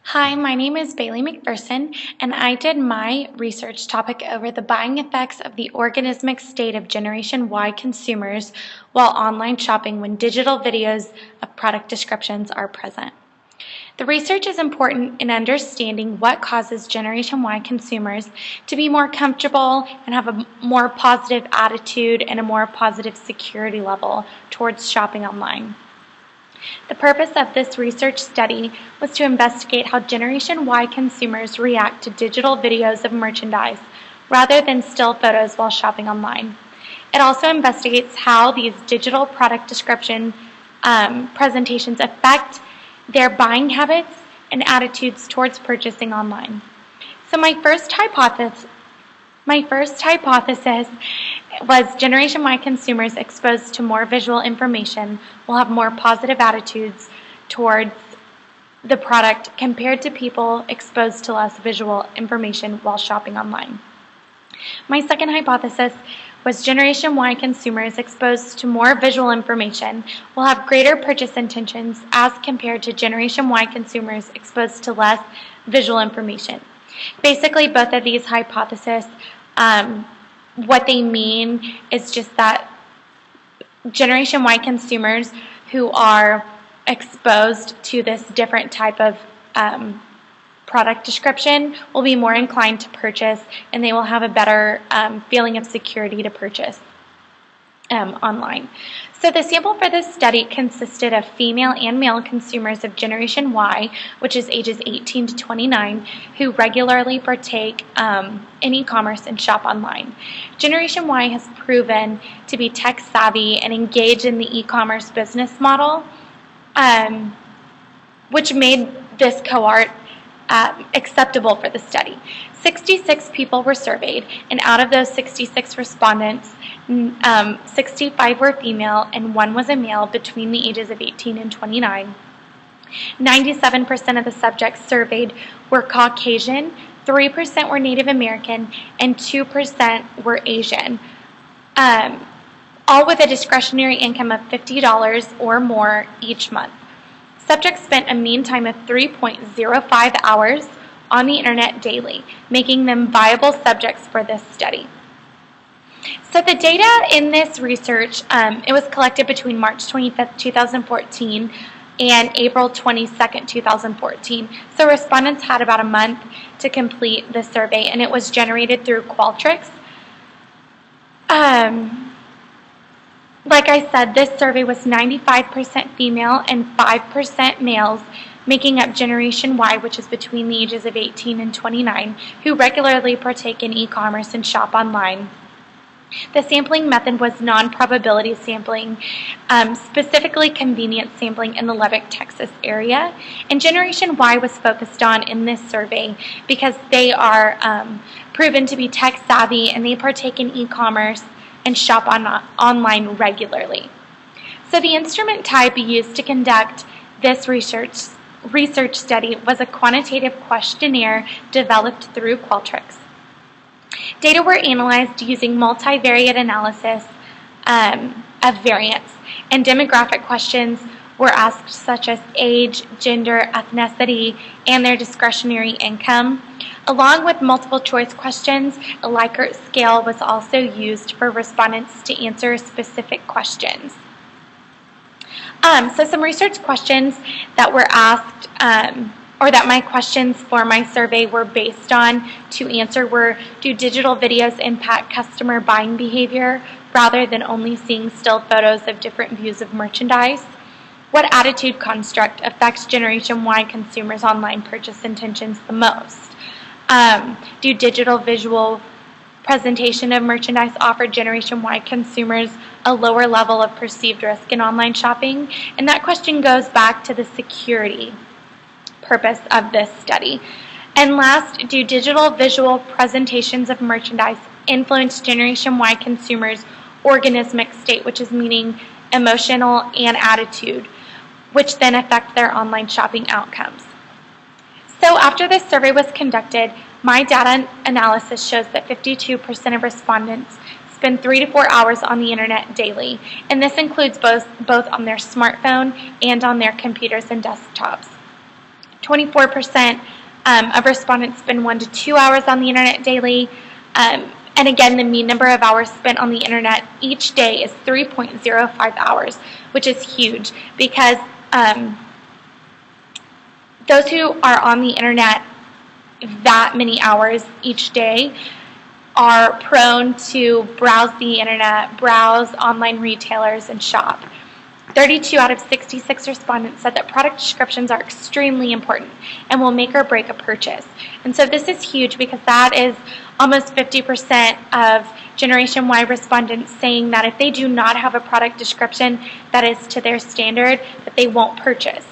Hi, my name is Bailey McPherson, and I did my research topic over the buying effects of the organismic state of Generation Y consumers while online shopping when digital videos of product descriptions are present. The research is important in understanding what causes Generation Y consumers to be more comfortable and have a more positive attitude and a more positive security level towards shopping online. The purpose of this research study was to investigate how Generation Y consumers react to digital videos of merchandise rather than still photos while shopping online. It also investigates how these digital product description presentations affect their buying habits and attitudes towards purchasing online. So my first hypothesis was Generation Y consumers exposed to more visual information will have more positive attitudes towards the product compared to people exposed to less visual information while shopping online. My second hypothesis was Generation Y consumers exposed to more visual information will have greater purchase intentions as compared to Generation Y consumers exposed to less visual information. Basically, both of these hypotheses, what they mean is just that Generation Y consumers who are exposed to this different type of product description will be more inclined to purchase, and they will have a better feeling of security to purchase online. So the sample for this study consisted of female and male consumers of Generation Y, which is ages 18 to 29, who regularly partake in e-commerce and shop online. Generation Y has proven to be tech savvy and engaged in the e-commerce business model, which made this cohort acceptable for the study. 66 people were surveyed, and out of those 66 respondents, 65 were female and 1 was a male between the ages of 18 and 29. 97% of the subjects surveyed were Caucasian, 3% were Native American, and 2% were Asian, all with a discretionary income of $50 or more each month. Subjects spent a mean time of 3.05 hours on the internet daily, making them viable subjects for this study. So the data in this research, it was collected between March 25th, 2014 and April 22nd, 2014. So respondents had about a month to complete the survey, and it was generated through Qualtrics. Like I said, this survey was 95% female and 5% males, making up Generation Y, which is between the ages of 18 and 29, who regularly partake in e-commerce and shop online. The sampling method was non-probability sampling, specifically convenience sampling in the Lubbock, Texas area. And Generation Y was focused on in this survey because they are proven to be tech savvy and they partake in e-commerce and shop online regularly. So the instrument type used to conduct this research study was a quantitative questionnaire developed through Qualtrics. Data were analyzed using multivariate analysis of variance, and demographic questions were asked such as age, gender, ethnicity, and their discretionary income. Along with multiple choice questions, a Likert scale was also used for respondents to answer specific questions. So some research questions that were asked, or that my questions for my survey were based on to answer were, do digital videos impact customer buying behavior rather than only seeing still photos of different views of merchandise? What attitude construct affects Generation Y consumers' online purchase intentions the most? Do digital visual presentation of merchandise offer Generation Y consumers a lower level of perceived risk in online shopping? And that question goes back to the security purpose of this study. And last, do digital visual presentations of merchandise influence Generation Y consumers' organismic state, which is meaning emotional and attitude, which then affect their online shopping outcomes? So after this survey was conducted, my data analysis shows that 52% of respondents spend 3 to 4 hours on the internet daily, and this includes both on their smartphone and on their computers and desktops. 24% of respondents spend 1 to 2 hours on the internet daily. And again, the mean number of hours spent on the internet each day is 3.05 hours, which is huge because those who are on the internet that many hours each day are prone to browse the internet, browse online retailers, and shop. 32 out of 66 respondents said that product descriptions are extremely important and will make or break a purchase. And so this is huge because that is almost 50% of Generation Y respondents saying that if they do not have a product description that is to their standard, that they won't purchase.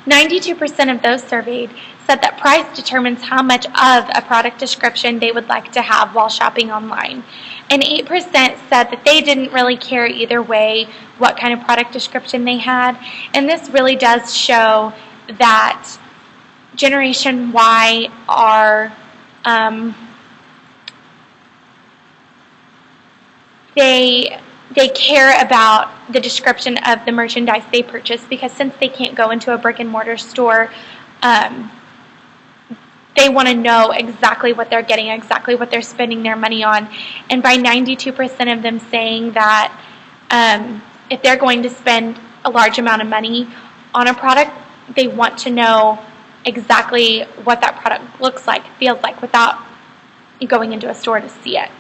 92% of those surveyed said that price determines how much of a product description they would like to have while shopping online. And 8% said that they didn't really care either way what kind of product description they had. And this really does show that Generation Y are they care about the description of the merchandise they purchase, because since they can't go into a brick and mortar store, they want to know exactly what they're getting, exactly what they're spending their money on. And by 92% of them saying that if they're going to spend a large amount of money on a product, they want to know exactly what that product looks like, feels like, without going into a store to see it.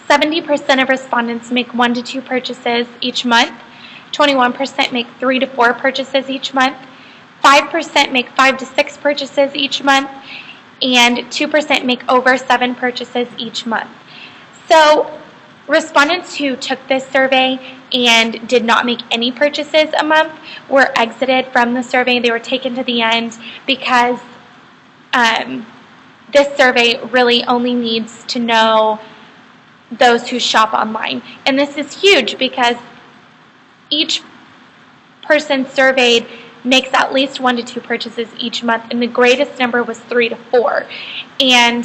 70% of respondents make 1 to 2 purchases each month. 21% make 3 to 4 purchases each month. 5% make 5 to 6 purchases each month. And 2% make over 7 purchases each month. So respondents who took this survey and did not make any purchases a month were exited from the survey. They were taken to the end because this survey really only needs to know those who shop online. And this is huge because each person surveyed makes at least 1 to 2 purchases each month, and the greatest number was 3 to 4. And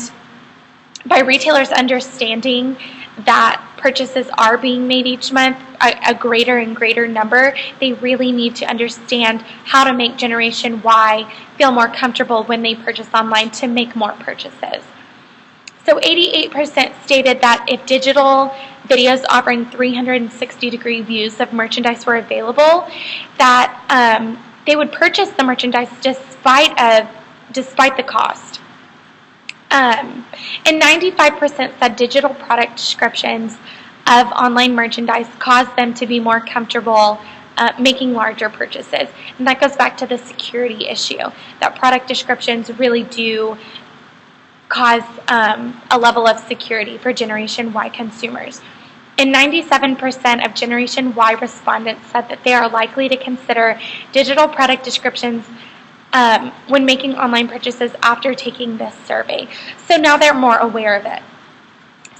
by retailers understanding that purchases are being made each month, a greater and greater number, they really need to understand how to make Generation Y feel more comfortable when they purchase online to make more purchases. So 88% stated that if digital videos offering 360-degree views of merchandise were available, that they would purchase the merchandise despite the cost. And 95% said digital product descriptions of online merchandise caused them to be more comfortable making larger purchases. And that goes back to the security issue, that product descriptions really do cause a level of security for Generation Y consumers. And 97% of Generation Y respondents said that they are likely to consider digital product descriptions when making online purchases after taking this survey. So now they're more aware of it.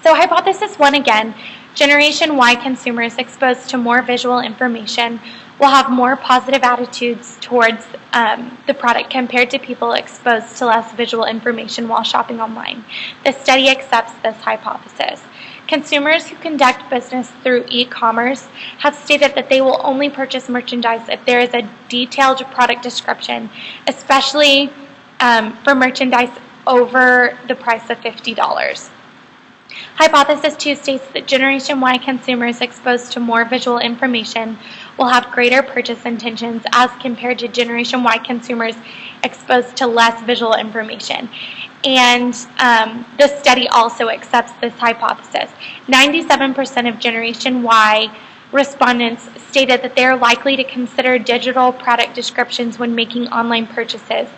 So hypothesis 1 again, Generation Y consumers exposed to more visual information will have more positive attitudes towards the product compared to people exposed to less visual information while shopping online. The study accepts this hypothesis. Consumers who conduct business through e-commerce have stated that they will only purchase merchandise if there is a detailed product description, especially for merchandise over the price of $50. Hypothesis 2 states that Generation Y consumers exposed to more visual information will have greater purchase intentions as compared to Generation Y consumers exposed to less visual information. And the study also accepts this hypothesis. 97% of Generation Y respondents stated that they are likely to consider digital product descriptions when making online purchases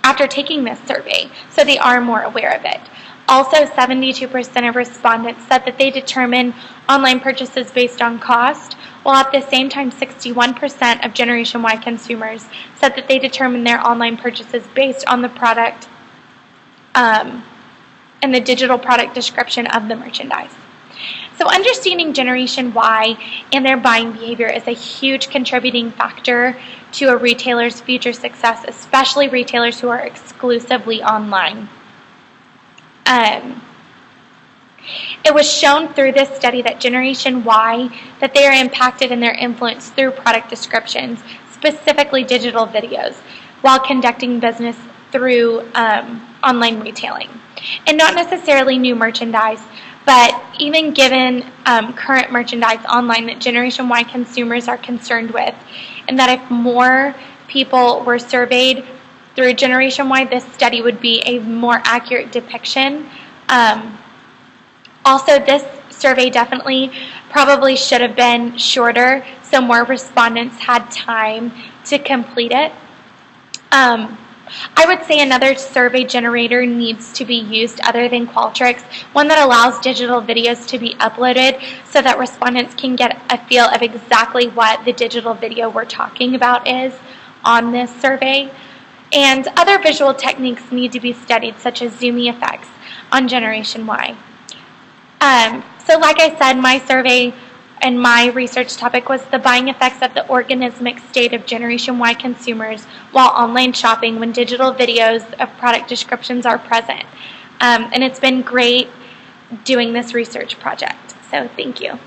after taking this survey, so they are more aware of it. Also, 72% of respondents said that they determine online purchases based on cost, while at the same time 61% of Generation Y consumers said that they determine their online purchases based on the product and the digital product description of the merchandise. So understanding Generation Y and their buying behavior is a huge contributing factor to a retailer's future success, especially retailers who are exclusively online. It was shown through this study that Generation Y, that they are impacted in their influence through product descriptions, specifically digital videos. while conducting business through online retailing. And not necessarily new merchandise, but even given current merchandise online that Generation Y consumers are concerned with, and that if more people were surveyed through Generation Y, this study would be a more accurate depiction. Also, this survey definitely probably should have been shorter, so more respondents had time to complete it. I would say another survey generator needs to be used other than Qualtrics, one that allows digital videos to be uploaded so that respondents can get a feel of exactly what the digital video we're talking about is on this survey. And other visual techniques need to be studied, such as zooming effects on Generation Y. So like I said, my survey and my research topic was the buying effects of the organismic state of Generation Y consumers while online shopping when digital videos of product descriptions are present. And it's been great doing this research project. So thank you.